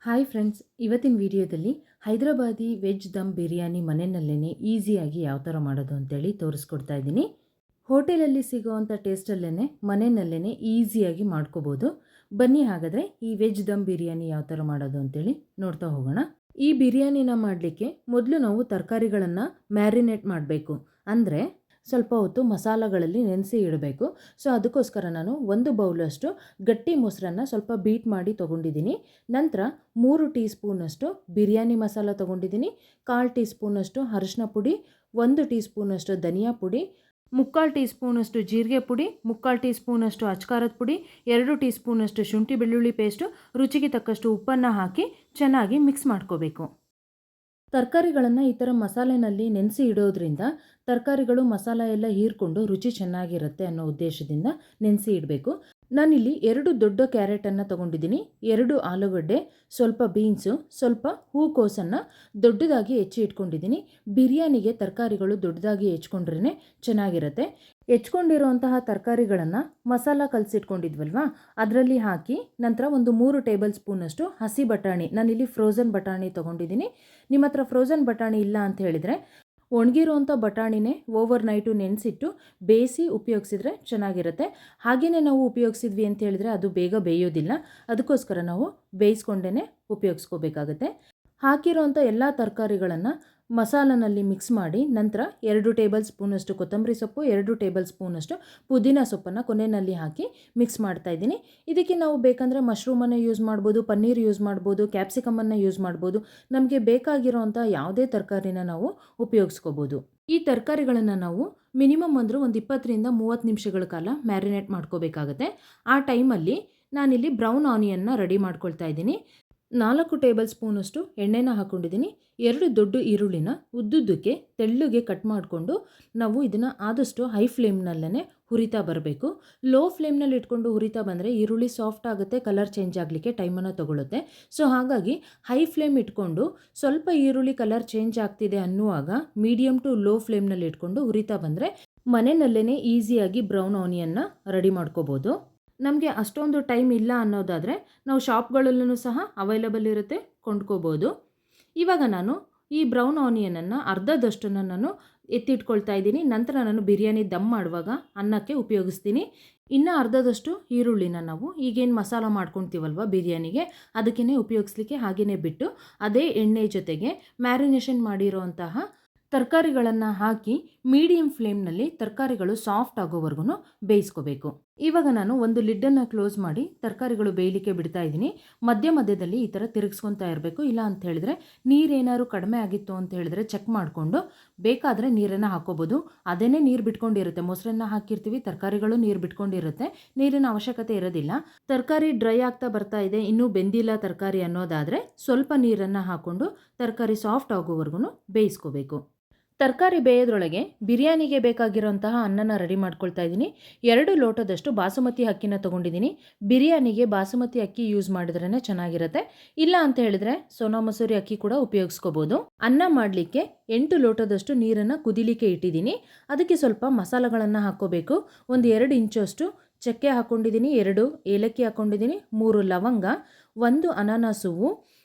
Hi friends, ಇವತ್ತಿನ ವಿಡಿಯೋದಲ್ಲಿ Hyderabadi veg dum biryani ಮನೆಯಲ್ಲೇ ಈಸಿಯಾಗಿ ಯಾವ ಥರ ಮಾಡೋದು ಅಂತೇಳಿ ತೋರಿಸ್ಕೊಡ್ತಾ ಇದ್ದೀನಿ. ಹೋಟೆಲಲ್ಲಿ ಸಿಗೋವಂಥ ಟೇಸ್ಟಲ್ಲೇ ಮನೆಯಲ್ಲೇ ಈಸಿಯಾಗಿ ಮಾಡ್ಕೋಬೋದು. ಬನ್ನಿ ಹಾಗಾದರೆ ಈ ವೆಜ್ ದಮ್ ಬಿರಿಯಾನಿ ಯಾವ ಥರ ಮಾಡೋದು ಅಂತೇಳಿ ನೋಡ್ತಾ ಹೋಗೋಣ. ಈ ಬಿರಿಯಾನಿನ ಮಾಡಲಿಕ್ಕೆ ಮೊದಲು ನಾವು ತರಕಾರಿಗಳನ್ನು ಮ್ಯಾರಿನೇಟ್ ಮಾಡಬೇಕು. ಅಂದರೆ ಸ್ವಲ್ಪ ಹೊತ್ತು ಮಸಾಲಗಳಲ್ಲಿ ನೆನೆಸಿ ಇಡಬೇಕು. ಸೊ ಅದಕ್ಕೋಸ್ಕರ ನಾನು 1 ಬೌಲಷ್ಟು ಗಟ್ಟಿ ಮೊಸರನ್ನು ಸ್ವಲ್ಪ ಬೀಟ್ ಮಾಡಿ ತೊಗೊಂಡಿದ್ದೀನಿ. ನಂತರ 3 ಟೀ ಸ್ಪೂನಷ್ಟು ಬಿರಿಯಾನಿ ಮಸಾಲ ತೊಗೊಂಡಿದ್ದೀನಿ, 1/4 ಟೀ ಸ್ಪೂನಷ್ಟು ಅರಿಶಿನ ಪುಡಿ, 1 ಟೀ ಸ್ಪೂನಷ್ಟು ಧನಿಯಾ ಪುಡಿ, 3/4 ಟೀ ಸ್ಪೂನಷ್ಟು ಜೀರಿಗೆ ಪುಡಿ, 3/4 ಟೀ ಸ್ಪೂನಷ್ಟು ಅಚ್ಕಾರದ ಪುಡಿ, 2 ಟೀ ಸ್ಪೂನಷ್ಟು ಶುಂಠಿ ಬೆಳ್ಳುಳ್ಳಿ ಪೇಸ್ಟು, ರುಚಿಗೆ ತಕ್ಕಷ್ಟು ಉಪ್ಪನ್ನು ಹಾಕಿ ಚೆನ್ನಾಗಿ ಮಿಕ್ಸ್ ಮಾಡ್ಕೋಬೇಕು. ತರಕಾರಿಗಳನ್ನು ಈ ಥರ ಮಸಾಲೆನಲ್ಲಿ ನೆನೆಸಿ ಇಡೋದ್ರಿಂದ ತರಕಾರಿಗಳು ಮಸಾಲ ಎಲ್ಲ ಹೀರ್ಕೊಂಡು ರುಚಿ ಚೆನ್ನಾಗಿರುತ್ತೆ ಅನ್ನೋ ಉದ್ದೇಶದಿಂದ ನೆನೆಸಿ ಇಡಬೇಕು. ನಾನಿಲ್ಲಿ 2 ದೊಡ್ಡ ಕ್ಯಾರೆಟನ್ನು ತೊಗೊಂಡಿದ್ದೀನಿ, 2 ಆಲೂಗಡ್ಡೆ, ಸ್ವಲ್ಪ ಬೀನ್ಸು, ಸ್ವಲ್ಪ ಹೂಕೋಸನ್ನು ದೊಡ್ಡದಾಗಿ ಹೆಚ್ಚಿ ಇಟ್ಕೊಂಡಿದ್ದೀನಿ. ಬಿರಿಯಾನಿಗೆ ತರಕಾರಿಗಳು ದೊಡ್ಡದಾಗಿ ಹೆಚ್ಕೊಂಡ್ರೇ ಚೆನ್ನಾಗಿರುತ್ತೆ. ಹೆಚ್ಕೊಂಡಿರುವಂತಹ ತರಕಾರಿಗಳನ್ನು ಮಸಾಲ ಕಲಸಿಟ್ಕೊಂಡಿದ್ವಲ್ವಾ ಅದರಲ್ಲಿ ಹಾಕಿ ನಂತರ ಒಂದು 3 ಟೇಬಲ್ ಸ್ಪೂನಷ್ಟು ಹಸಿ ಬಟಾಣಿ, ನಾನಿಲ್ಲಿ ಫ್ರೋಝನ್ ಬಟಾಣಿ ತೊಗೊಂಡಿದ್ದೀನಿ. ನಿಮ್ಮ ಹತ್ರ ಫ್ರೋಝನ್ ಬಟಾಣಿ ಇಲ್ಲ ಅಂತ ಹೇಳಿದರೆ ಒಣಗಿರುವಂಥ ಬಟಾಣಿನೇ ಓವರ್ ನೈಟು ನೆನೆಸಿಟ್ಟು ಬೇಯಿಸಿ ಉಪಯೋಗಿಸಿದ್ರೆ ಚೆನ್ನಾಗಿರುತ್ತೆ. ಹಾಗೆಯೇ ನಾವು ಉಪಯೋಗಿಸಿದ್ವಿ ಅಂತ ಹೇಳಿದ್ರೆ ಅದು ಬೇಗ ಬೇಯೋದಿಲ್ಲ. ಅದಕ್ಕೋಸ್ಕರ ನಾವು ಬೇಯಿಸ್ಕೊಂಡೇ ಉಪಯೋಗಿಸ್ಕೋಬೇಕಾಗತ್ತೆ. ಹಾಕಿರೋಂಥ ಎಲ್ಲ ತರಕಾರಿಗಳನ್ನು ಮಸಾಲನಲ್ಲಿ ಮಿಕ್ಸ್ ಮಾಡಿ ನಂತರ 2 ಟೇಬಲ್ ಸ್ಪೂನಷ್ಟು ಕೊತ್ತಂಬರಿ ಸೊಪ್ಪು, 2 ಟೇಬಲ್ ಸ್ಪೂನಷ್ಟು ಪುದೀನ ಸೊಪ್ಪನ್ನು ಕೊನೆಯಲ್ಲಿ ಹಾಕಿ ಮಿಕ್ಸ್ ಮಾಡ್ತಾಯಿದ್ದೀನಿ. ಇದಕ್ಕೆ ನಾವು ಬೇಕಂದರೆ ಮಶ್ರೂಮನ್ನು ಯೂಸ್ ಮಾಡ್ಬೋದು, ಪನ್ನೀರ್ ಯೂಸ್ ಮಾಡ್ಬೋದು, ಕ್ಯಾಪ್ಸಿಕಮನ್ನು ಯೂಸ್ ಮಾಡ್ಬೋದು. ನಮಗೆ ಬೇಕಾಗಿರೋವಂಥ ಯಾವುದೇ ತರಕಾರಿನ ನಾವು ಉಪಯೋಗಿಸ್ಕೋಬೋದು. ಈ ತರಕಾರಿಗಳನ್ನು ನಾವು ಮಿನಿಮಮ್ ಅಂದರೂ ಒಂದು 20ರಿಂದ 30 ನಿಮಿಷಗಳ ಕಾಲ ಮ್ಯಾರಿನೇಟ್ ಮಾಡ್ಕೋಬೇಕಾಗತ್ತೆ. ಆ ಟೈಮಲ್ಲಿ ನಾನಿಲ್ಲಿ ಬ್ರೌನ್ ಆನಿಯನ್ನ ರೆಡಿ ಮಾಡ್ಕೊಳ್ತಾ ಇದ್ದೀನಿ. 4 ಟೇಬಲ್ ಸ್ಪೂನಷ್ಟು ಎಣ್ಣೆನ ಹಾಕ್ಕೊಂಡಿದ್ದೀನಿ. 2 ದೊಡ್ಡ ಈರುಳ್ಳಿನ ಉದ್ದುದ್ದಕ್ಕೆ ತೆಳ್ಳಗೆ ಕಟ್ ಮಾಡಿಕೊಂಡು ನಾವು ಇದನ್ನು ಆದಷ್ಟು ಹೈ ಫ್ಲೇಮ್ನಲ್ಲೇ ಹುರಿತಾ ಬರಬೇಕು. ಲೋ ಫ್ಲೇಮ್ನಲ್ಲಿ ಇಟ್ಕೊಂಡು ಹುರಿತಾ ಬಂದರೆ ಈರುಳ್ಳಿ ಸಾಫ್ಟ್ ಆಗುತ್ತೆ, ಕಲರ್ ಚೇಂಜ್ ಆಗಲಿಕ್ಕೆ ಟೈಮನ್ನು ತೊಗೊಳುತ್ತೆ. ಸೊ ಹಾಗಾಗಿ ಹೈ ಫ್ಲೇಮ್ ಇಟ್ಕೊಂಡು ಸ್ವಲ್ಪ ಈರುಳ್ಳಿ ಕಲರ್ ಚೇಂಜ್ ಆಗ್ತಿದೆ ಅನ್ನುವಾಗ ಮೀಡಿಯಮ್ ಟು ಲೋ ಫ್ಲೇಮ್ನಲ್ಲಿ ಇಟ್ಕೊಂಡು ಹುರಿತಾ ಬಂದರೆ ಮನೆಯಲ್ಲೇ ಈಸಿಯಾಗಿ ಬ್ರೌನ್ ಆನಿಯನ್ನ ರೆಡಿ ಮಾಡ್ಕೋಬೋದು. ನಮಗೆ ಅಷ್ಟೊಂದು ಟೈಮ್ ಇಲ್ಲ ಅನ್ನೋದಾದರೆ ನಾವು ಶಾಪ್ಗಳಲ್ಲೂ ಸಹ ಅವೈಲಬಲ್ ಇರುತ್ತೆ, ಕೊಂಡ್ಕೋಬೋದು. ಇವಾಗ ನಾನು ಈ ಬ್ರೌನ್ ಆನಿಯನನ್ನು ಅರ್ಧದಷ್ಟನ್ನು ನಾನು ಎತ್ತಿಟ್ಕೊಳ್ತಾ ಇದ್ದೀನಿ. ನಂತರ ನಾನು ಬಿರಿಯಾನಿ ದಮ್ ಮಾಡುವಾಗ ಅನ್ನಕ್ಕೆ ಉಪಯೋಗಿಸ್ತೀನಿ. ಇನ್ನು ಅರ್ಧದಷ್ಟು ಈರುಳ್ಳಿನ ನಾವು ಈಗೇನು ಮಸಾಲ ಮಾಡ್ಕೊತೀವಲ್ವ ಬಿರಿಯಾನಿಗೆ ಅದಕ್ಕೇ ಉಪಯೋಗಿಸ್ಲಿಕ್ಕೆ ಹಾಗೆಯೇ ಬಿಟ್ಟು ಅದೇ ಎಣ್ಣೆ ಜೊತೆಗೆ ಮ್ಯಾರಿನೇಷನ್ ಮಾಡಿರೋಂತಹ ತರಕಾರಿಗಳನ್ನು ಹಾಕಿ ಮೀಡಿಯಮ್ ಫ್ಲೇಮ್ನಲ್ಲಿ ತರಕಾರಿಗಳು ಸಾಫ್ಟ್ ಆಗೋವರೆಗೂ ಬೇಯಿಸ್ಕೋಬೇಕು. ಇವಾಗ ನಾನು ಒಂದು ಲಿಡ್ಡನ್ನು ಕ್ಲೋಸ್ ಮಾಡಿ ತರಕಾರಿಗಳು ಬೇಯಲಿಕ್ಕೆ ಬಿಡ್ತಾ ಇದ್ದೀನಿ. ಮಧ್ಯದಲ್ಲಿ ಈ ಥರ ತಿರುಗಿಸ್ಕೊತಾ ಇರಬೇಕು. ಇಲ್ಲ ಅಂತ ಹೇಳಿದ್ರೆ ನೀರೇನಾದ್ರು ಕಡಿಮೆ ಆಗಿತ್ತು ಅಂತ ಹೇಳಿದ್ರೆ ಚೆಕ್ ಮಾಡಿಕೊಂಡು ಬೇಕಾದರೆ ನೀರನ್ನು ಹಾಕೋಬೋದು. ಅದೇನೇ ನೀರು ಬಿಟ್ಕೊಂಡಿರುತ್ತೆ, ಮೊಸರನ್ನ ಹಾಕಿರ್ತೀವಿ, ತರಕಾರಿಗಳು ನೀರು ಬಿಟ್ಕೊಂಡಿರುತ್ತೆ, ನೀರಿನ ಅವಶ್ಯಕತೆ ಇರೋದಿಲ್ಲ. ತರಕಾರಿ ಡ್ರೈ ಆಗ್ತಾ ಬರ್ತಾ ಇದೆ, ಇನ್ನೂ ಬೆಂದಿಲ್ಲ ತರಕಾರಿ ಅನ್ನೋದಾದರೆ ಸ್ವಲ್ಪ ನೀರನ್ನು ಹಾಕ್ಕೊಂಡು ತರಕಾರಿ ಸಾಫ್ಟ್ ಆಗೋವರೆಗೂ ಬೇಯಿಸ್ಕೋಬೇಕು. ತರಕಾರಿ ಬೇಯೋದ್ರೊಳಗೆ ಬಿರಿಯಾನಿಗೆ ಬೇಕಾಗಿರೋಂತಹ ಅನ್ನನ ರೆಡಿ ಮಾಡ್ಕೊಳ್ತಾ ಇದ್ದೀನಿ. 2 ಲೋಟದಷ್ಟು ಬಾಸುಮತಿ ಅಕ್ಕಿನ ತೊಗೊಂಡಿದ್ದೀನಿ. ಬಿರಿಯಾನಿಗೆ ಬಾಸುಮತಿ ಅಕ್ಕಿ ಯೂಸ್ ಮಾಡಿದ್ರೇ ಚೆನ್ನಾಗಿರುತ್ತೆ. ಇಲ್ಲ ಅಂತ ಹೇಳಿದ್ರೆ ಸೋನಾ ಮಸೂರಿ ಅಕ್ಕಿ ಕೂಡ ಉಪಯೋಗಿಸ್ಕೋಬೋದು. ಅನ್ನ ಮಾಡಲಿಕ್ಕೆ 8 ಲೋಟದಷ್ಟು ನೀರನ್ನು ಕುದಿಲಿಕ್ಕೆ ಇಟ್ಟಿದ್ದೀನಿ. ಅದಕ್ಕೆ ಸ್ವಲ್ಪ ಮಸಾಲೆಗಳನ್ನು ಹಾಕ್ಕೋಬೇಕು. ಒಂದು 2 ಇಂಚಷ್ಟು ಚಕ್ಕೆ ಹಾಕ್ಕೊಂಡಿದ್ದೀನಿ, 2 ಏಲಕ್ಕಿ ಹಾಕ್ಕೊಂಡಿದ್ದೀನಿ, 3 ಲವಂಗ, 1 ಅನಾನಸ್ ಹೂವು,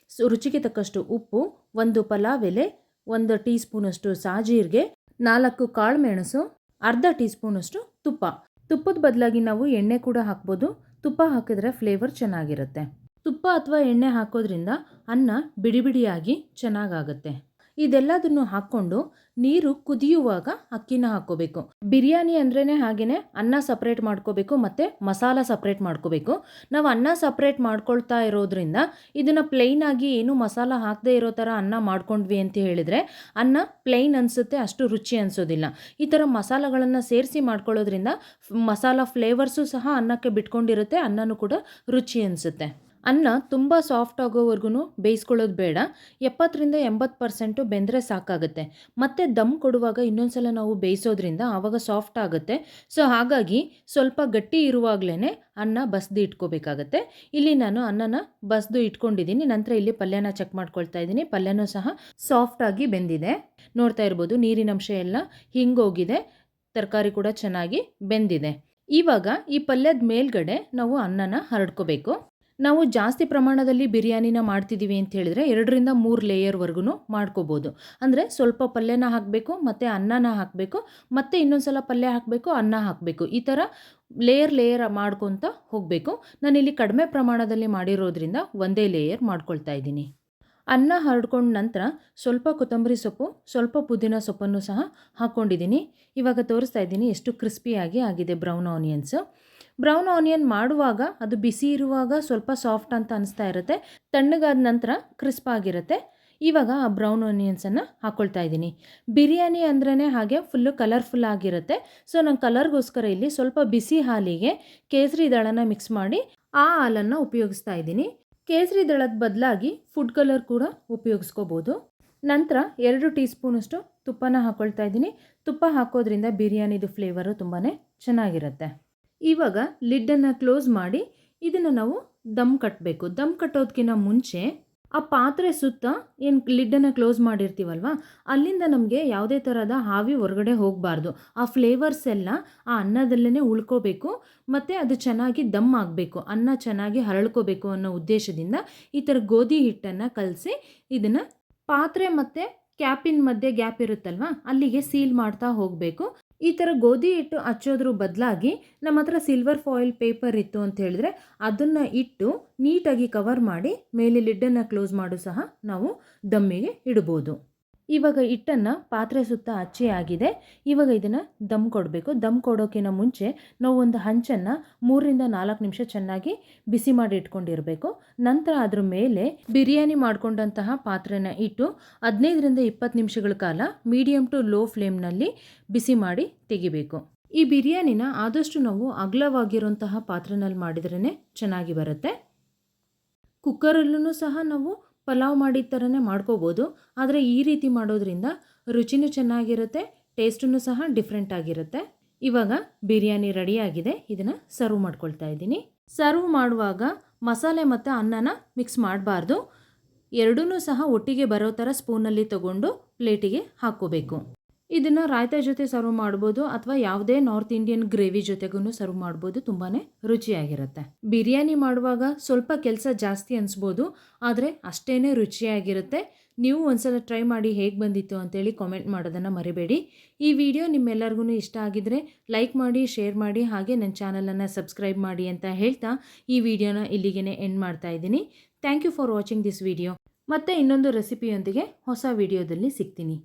ರುಚಿಗೆ ತಕ್ಕಷ್ಟು ಉಪ್ಪು, 1 ಪಲಾವ್ ಎಲೆ, 1 ಟೀ ಸ್ಪೂನಷ್ಟು ಸಾಜೀರಿಗೆ, 4 ಕಾಳುಮೆಣಸು, ಅರ್ಧ ಟೀ ಸ್ಪೂನಷ್ಟು ತುಪ್ಪ. ತುಪ್ಪದ ಬದಲಾಗಿ ನಾವು ಎಣ್ಣೆ ಕೂಡ ಹಾಕ್ಬೋದು. ತುಪ್ಪ ಹಾಕಿದ್ರೆ ಫ್ಲೇವರ್ ಚೆನ್ನಾಗಿರುತ್ತೆ. ತುಪ್ಪ ಅಥವಾ ಎಣ್ಣೆ ಹಾಕೋದ್ರಿಂದ ಅನ್ನ ಬಿಡಿ ಬಿಡಿಯಾಗಿ ಚೆನ್ನಾಗಾಗುತ್ತೆ. ಇದೆಲ್ಲದನ್ನು ಹಾಕ್ಕೊಂಡು ನೀರು ಕುದಿಯುವಾಗ ಅಕ್ಕಿನ ಹಾಕ್ಕೋಬೇಕು. ಬಿರಿಯಾನಿ ಅಂದ್ರೇ ಹಾಗೆಯೇ ಅನ್ನ ಸಪ್ರೇಟ್ ಮಾಡ್ಕೋಬೇಕು ಮತ್ತು ಮಸಾಲ ಸಪ್ರೇಟ್ ಮಾಡ್ಕೋಬೇಕು. ನಾವು ಅನ್ನ ಸಪ್ರೇಟ್ ಮಾಡ್ಕೊಳ್ತಾ ಇರೋದ್ರಿಂದ ಇದನ್ನು ಪ್ಲೈನಾಗಿ ಏನು ಮಸಾಲ ಹಾಕದೇ ಇರೋ ಥರ ಅನ್ನ ಮಾಡ್ಕೊಂಡ್ವಿ ಅಂತ ಹೇಳಿದರೆ ಅನ್ನ ಪ್ಲೈನ್ ಅನಿಸುತ್ತೆ, ಅಷ್ಟು ರುಚಿ ಅನಿಸೋದಿಲ್ಲ. ಈ ಥರ ಮಸಾಲಗಳನ್ನು ಸೇರಿಸಿ ಮಾಡ್ಕೊಳ್ಳೋದ್ರಿಂದ ಮಸಾಲ ಫ್ಲೇವರ್ಸು ಸಹ ಅನ್ನಕ್ಕೆ ಬಿಟ್ಕೊಂಡಿರುತ್ತೆ, ಅನ್ನನೂ ಕೂಡ ರುಚಿ ಅನಿಸುತ್ತೆ. ಅನ್ನ ತುಂಬ ಸಾಫ್ಟ್ ಆಗೋವರೆಗೂ ಬೇಯಿಸ್ಕೊಳ್ಳೋದು ಬೇಡ. 70ರಿಂದ 80% ಬೆಂದರೆ ಸಾಕಾಗುತ್ತೆ. ಮತ್ತು ದಮ್ ಕೊಡುವಾಗ ಇನ್ನೊಂದು ಸಲ ನಾವು ಬೇಯಿಸೋದ್ರಿಂದ ಆವಾಗ ಸಾಫ್ಟ್ ಆಗುತ್ತೆ. ಸೊ ಹಾಗಾಗಿ ಸ್ವಲ್ಪ ಗಟ್ಟಿ ಇರುವಾಗಲೇ ಅನ್ನ ಬಸ್ದು ಇಟ್ಕೋಬೇಕಾಗತ್ತೆ. ಇಲ್ಲಿ ನಾನು ಅನ್ನನ ಬಸ್ದು ಇಟ್ಕೊಂಡಿದ್ದೀನಿ. ನಂತರ ಇಲ್ಲಿ ಪಲ್ಯನ ಚೆಕ್ ಮಾಡ್ಕೊಳ್ತಾ ಇದ್ದೀನಿ. ಪಲ್ಯನೂ ಸಹ ಸಾಫ್ಟಾಗಿ ಬೆಂದಿದೆ. ನೋಡ್ತಾ ಇರ್ಬೋದು ನೀರಿನಂಶ ಎಲ್ಲ ಹಿಂಗೋಗಿದೆ, ತರಕಾರಿ ಕೂಡ ಚೆನ್ನಾಗಿ ಬೆಂದಿದೆ. ಇವಾಗ ಈ ಪಲ್ಯದ ಮೇಲ್ಗಡೆ ನಾವು ಅನ್ನನ ಹರಡ್ಕೋಬೇಕು. ನಾವು ಜಾಸ್ತಿ ಪ್ರಮಾಣದಲ್ಲಿ ಬಿರಿಯಾನಿನ ಮಾಡ್ತಿದ್ದೀವಿ ಅಂತ ಹೇಳಿದ್ರೆ 2ರಿಂದ 3 ಲೇಯರ್ವರೆಗೂ ಮಾಡ್ಕೋಬೋದು. ಅಂದರೆ ಸ್ವಲ್ಪ ಪಲ್ಯನ ಹಾಕಬೇಕು, ಮತ್ತು ಅನ್ನನ ಹಾಕಬೇಕು, ಮತ್ತು ಇನ್ನೊಂದು ಸಲ ಪಲ್ಯ ಹಾಕಬೇಕು, ಅನ್ನ ಹಾಕಬೇಕು. ಈ ಥರ ಲೇಯರ್ ಮಾಡ್ಕೊತ ಹೋಗಬೇಕು. ನಾನಿಲ್ಲಿ ಕಡಿಮೆ ಪ್ರಮಾಣದಲ್ಲಿ ಮಾಡಿರೋದ್ರಿಂದ ಒಂದೇ ಲೇಯರ್ ಮಾಡ್ಕೊಳ್ತಾ ಇದ್ದೀನಿ. ಅನ್ನ ಹರಡ್ಕೊಂಡ ನಂತರ ಸ್ವಲ್ಪ ಕೊತ್ತಂಬರಿ ಸೊಪ್ಪು, ಸ್ವಲ್ಪ ಪುದೀನ ಸೊಪ್ಪನ್ನು ಸಹ ಹಾಕ್ಕೊಂಡಿದ್ದೀನಿ. ಇವಾಗ ತೋರಿಸ್ತಾ ಇದ್ದೀನಿ ಎಷ್ಟು ಕ್ರಿಸ್ಪಿಯಾಗಿ ಆಗಿದೆ ಬ್ರೌನ್ ಆನಿಯನ್ಸ್. ಬ್ರೌನ್ ಆನಿಯನ್ ಮಾಡುವಾಗ ಅದು ಬಿಸಿ ಇರುವಾಗ ಸ್ವಲ್ಪ ಸಾಫ್ಟ್ ಅಂತ ಅನಿಸ್ತಾ ಇರುತ್ತೆ, ತಣ್ಣಗಾದ ನಂತರ ಕ್ರಿಸ್ಪ್ ಆಗಿರುತ್ತೆ. ಇವಾಗ ಆ ಬ್ರೌನ್ ಆನಿಯನ್ಸನ್ನು ಹಾಕ್ಕೊಳ್ತಾ ಇದ್ದೀನಿ. ಬಿರಿಯಾನಿ ಅಂದ್ರೇ ಹಾಗೆ ಫುಲ್ಲು ಕಲರ್ಫುಲ್ ಆಗಿರುತ್ತೆ. ಸೊ ನಾನು ಕಲರ್ಗೋಸ್ಕರ ಇಲ್ಲಿ ಸ್ವಲ್ಪ ಬಿಸಿ ಹಾಲಿಗೆ ಕೇಸರಿ ದಳನ ಮಿಕ್ಸ್ ಮಾಡಿ ಆ ಹಾಲನ್ನು ಉಪಯೋಗಿಸ್ತಾ ಇದ್ದೀನಿ. ಕೇಸರಿ ದಳದ ಬದಲಾಗಿ ಫುಡ್ ಕಲರ್ ಕೂಡ ಉಪಯೋಗಿಸ್ಕೋಬೋದು. ನಂತರ 2 ಟೀ ಸ್ಪೂನಷ್ಟು ತುಪ್ಪನ ಹಾಕ್ಕೊಳ್ತಾ ಇದ್ದೀನಿ. ತುಪ್ಪ ಹಾಕೋದ್ರಿಂದ ಬಿರಿಯಾನಿದು ಫ್ಲೇವರು ತುಂಬಾ ಚೆನ್ನಾಗಿರುತ್ತೆ. ಇವಾಗ ಲಿಡ್ಡನ್ನು ಕ್ಲೋಸ್ ಮಾಡಿ ಇದನ್ನು ನಾವು ದಮ್ ಕಟ್ಟಬೇಕು. ದಮ್ ಕಟ್ಟೋದಕ್ಕಿಂತ ಮುಂಚೆ ಆ ಪಾತ್ರೆ ಸುತ್ತ ಏನು ಲಿಡ್ಡನ್ನು ಕ್ಲೋಸ್ ಮಾಡಿರ್ತೀವಲ್ವ, ಅಲ್ಲಿಂದ ನಮಗೆ ಯಾವುದೇ ಥರದ ಆವಿ ಹೊರಗಡೆ ಹೋಗಬಾರ್ದು. ಆ ಫ್ಲೇವರ್ಸ್ ಎಲ್ಲ ಆ ಅನ್ನದಲ್ಲೇ ಉಳ್ಕೋಬೇಕು ಮತ್ತು ಅದು ಚೆನ್ನಾಗಿ ದಮ್ ಆಗಬೇಕು, ಅನ್ನ ಚೆನ್ನಾಗಿ ಹರಳ್ಕೋಬೇಕು ಅನ್ನೋ ಉದ್ದೇಶದಿಂದ ಈ ಥರ ಗೋಧಿ ಹಿಟ್ಟನ್ನು ಕಲಸಿ ಇದನ್ನು ಪಾತ್ರೆ ಮತ್ತು ಕ್ಯಾಪಿನ ಮಧ್ಯೆ ಗ್ಯಾಪ್ ಇರುತ್ತಲ್ವ, ಅಲ್ಲಿಗೆ ಸೀಲ್ ಮಾಡ್ತಾ ಹೋಗಬೇಕು. ಈ ಥರ ಗೋಧಿ ಹಿಟ್ಟು ಹಚ್ಚೋದ್ರ ಬದಲಾಗಿ ನಮ್ಮ ಹತ್ರ ಸಿಲ್ವರ್ ಫಾಯಿಲ್ ಪೇಪರ್ ಇತ್ತು ಅಂತ ಹೇಳಿದ್ರೆ ಅದನ್ನು ಇಟ್ಟು ನೀಟಾಗಿ ಕವರ್ ಮಾಡಿ ಮೇಲೆ ಲಿಡ್ಡನ್ನು ಕ್ಲೋಸ್ ಮಾಡು ಸಹ ನಾವು ದಮ್ಮಿಗೆ ಇಡ್ಬೋದು. ಇವಾಗ ಹಿಟ್ಟನ್ನು ಪಾತ್ರೆ ಸುತ್ತ ಹಚ್ಚಿ ಆಗಿದೆ. ಇವಾಗ ಇದನ್ನು ದಮ್ ಕೊಡಬೇಕು. ದಮ್ ಕೊಡೋಕ್ಕಿಂತ ಮುಂಚೆ ನಾವು ಒಂದು ಹಂಚನ್ನು 3ರಿಂದ 4 ನಿಮಿಷ ಚೆನ್ನಾಗಿ ಬಿಸಿ ಮಾಡಿ ಇಟ್ಕೊಂಡಿರಬೇಕು. ನಂತರ ಅದ್ರ ಮೇಲೆ ಬಿರಿಯಾನಿ ಮಾಡ್ಕೊಂಡಂತಹ ಪಾತ್ರೆನ ಇಟ್ಟು 15ರಿಂದ 20 ನಿಮಿಷಗಳ ಕಾಲ ಮೀಡಿಯಮ್ ಟು ಲೋ ಫ್ಲೇಮ್ನಲ್ಲಿ ಬಿಸಿ ಮಾಡಿ ತೆಗಿಬೇಕು. ಈ ಬಿರಿಯಾನಿನ ಆದಷ್ಟು ನಾವು ಅಗಲವಾಗಿರುವಂತಹ ಪಾತ್ರೆನಲ್ಲಿ ಮಾಡಿದ್ರೇ ಚೆನ್ನಾಗಿ ಬರುತ್ತೆ. ಕುಕ್ಕರಲ್ಲೂ ಸಹ ನಾವು ಪಲಾವ್ ಮಾಡಿದ ಥರನೇ ಮಾಡ್ಕೋಬೋದು, ಆದರೆ ಈ ರೀತಿ ಮಾಡೋದ್ರಿಂದ ರುಚಿನೂ ಚೆನ್ನಾಗಿರುತ್ತೆ, ಟೇಸ್ಟೂ ಸಹ ಡಿಫ್ರೆಂಟ್ ಆಗಿರುತ್ತೆ. ಇವಾಗ ಬಿರಿಯಾನಿ ರೆಡಿಯಾಗಿದೆ. ಇದನ್ನು ಸರ್ವ್ ಮಾಡ್ಕೊಳ್ತಾ ಇದ್ದೀನಿ. ಸರ್ವ್ ಮಾಡುವಾಗ ಮಸಾಲೆ ಮತ್ತು ಅನ್ನನ ಮಿಕ್ಸ್ ಮಾಡಬಾರ್ದು. ಎರಡೂ ಸಹ ಒಟ್ಟಿಗೆ ಬರೋ ಥರ ಸ್ಪೂನಲ್ಲಿ ತಗೊಂಡು ಪ್ಲೇಟಿಗೆ ಹಾಕ್ಕೋಬೇಕು. ಇದನ್ನು ರಾಯ್ತಾ ಜೊತೆ ಸರ್ವ್ ಮಾಡ್ಬೋದು ಅಥವಾ ಯಾವುದೇ ನಾರ್ತ್ ಇಂಡಿಯನ್ ಗ್ರೇವಿ ಜೊತೆಗೂ ಸರ್ವ್ ಮಾಡ್ಬೋದು. ತುಂಬಾ ರುಚಿಯಾಗಿರುತ್ತೆ. ಬಿರಿಯಾನಿ ಮಾಡುವಾಗ ಸ್ವಲ್ಪ ಕೆಲಸ ಜಾಸ್ತಿ ಅನಿಸ್ಬೋದು, ಆದರೆ ಅಷ್ಟೇ ರುಚಿಯಾಗಿರುತ್ತೆ. ನೀವು ಒಂದ್ಸಲ ಟ್ರೈ ಮಾಡಿ ಹೇಗೆ ಬಂದಿತ್ತು ಅಂತೇಳಿ ಕಾಮೆಂಟ್ ಮಾಡೋದನ್ನು ಮರಿಬೇಡಿ. ಈ ವಿಡಿಯೋ ನಿಮ್ಮೆಲ್ಲರಿಗೂ ಇಷ್ಟ ಆಗಿದ್ರೆ ಲೈಕ್ ಮಾಡಿ, ಶೇರ್ ಮಾಡಿ, ಹಾಗೆ ನನ್ನ ಚಾನಲನ್ನು ಸಬ್ಸ್ಕ್ರೈಬ್ ಮಾಡಿ ಅಂತ ಹೇಳ್ತಾ ಈ ವಿಡಿಯೋನ ಇಲ್ಲಿಗೆ ಎಂಡ್ ಮಾಡ್ತಾ ಇದ್ದೀನಿ. Thank you for watching this video. ಮತ್ತೆ ಇನ್ನೊಂದು ರೆಸಿಪಿಯೊಂದಿಗೆ ಹೊಸ ವಿಡಿಯೋದಲ್ಲಿ ಸಿಗ್ತೀನಿ.